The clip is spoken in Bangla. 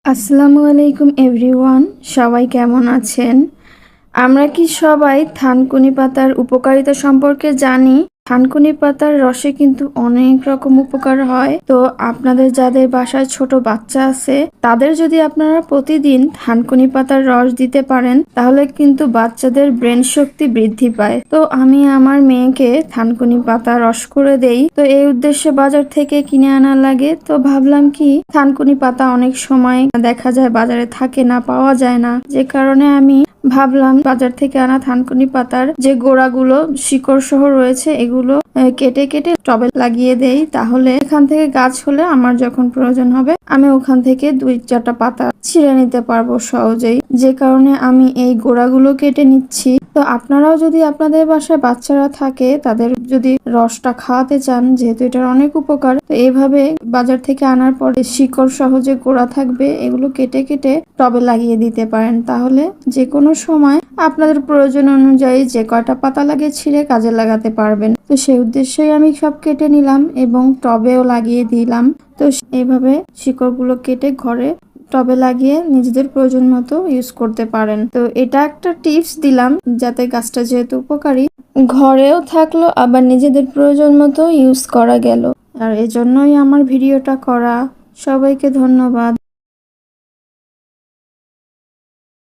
আসসালামু আলাইকুম এভরিওয়ান, সবাই কেমন আছেন? আমরা কি সবাই থানকুনি পাতার উপকারিতা সম্পর্কে জানি? থানকুনি পাতার রসে কিন্তু অনেক রকম উপকার হয়। তো আপনাদের যাদের বাসায় ছোট বাচ্চা আছে, তাদের যদি আপনারা প্রতিদিন থানকুনি পাতার রস দিতে পারেন, তাহলে কিন্তু বাচ্চাদের ব্রেন শক্তি বৃদ্ধি পায়। তো আমি আমার মেয়েকে থানকুনি পাতা রস করে দেই। তো এই উদ্দেশ্যে বাজার থেকে কিনে আনা লাগে। তো ভাবলাম কি থানকুনি পাতা অনেক সময় দেখা যায় বাজারে থাকে না, পাওয়া যায় না, যে কারণে আমি ভাবলাম বাজার থেকে আনা থানকুনি পাতার যে গোড়াগুলো শিকড় সহ রয়েছে এগুলো কেটে কেটে টবে লাগিয়ে দেই। তাহলে এখান থেকে গাছ হলে আমার যখন প্রয়োজন হবে আমি ওখান থেকে 2-4টা পাতা ছিঁড়ে নিতে পারবো সহজেই, যে কারণে আমি এই গোড়াগুলো কেটে নিচ্ছি। তো আপনারাও যদি আপনাদের বাসায় বাচ্চারা থাকে তাদের যদি রসটা খাওয়াতে চান, যেহেতু এটার অনেক উপকার, তো এইভাবে বাজার থেকে আনার পরে শিকড় সহ যে গোড়া থাকবে এগুলো কেটে কেটে টবে লাগিয়ে দিতে পারেন। তাহলে যে কোনো সময় আপনাদের প্রয়োজন অনুযায়ী যে কয়টা পাতা লাগে ছিঁড়ে কাজে লাগাতে পারবেন। তো সেই উদ্দেশ্যেই আমি সব কেটে নিলাম এবং টবেও লাগিয়ে দিলাম। তো এইভাবে শিকড়গুলো কেটে ঘরে টবে লাগিয়ে নিজেদের প্রয়োজন মতো ইউজ করতে পারেন। তো এটা একটা টিপস দিলাম যাতে গাছটা যেহেতু উপকারী ঘরেও থাকলো, আবার নিজেদের প্রয়োজন মতো ইউজ করা গেল। আর এজন্যই আমার ভিডিওটা করা। সবাইকে ধন্যবাদ।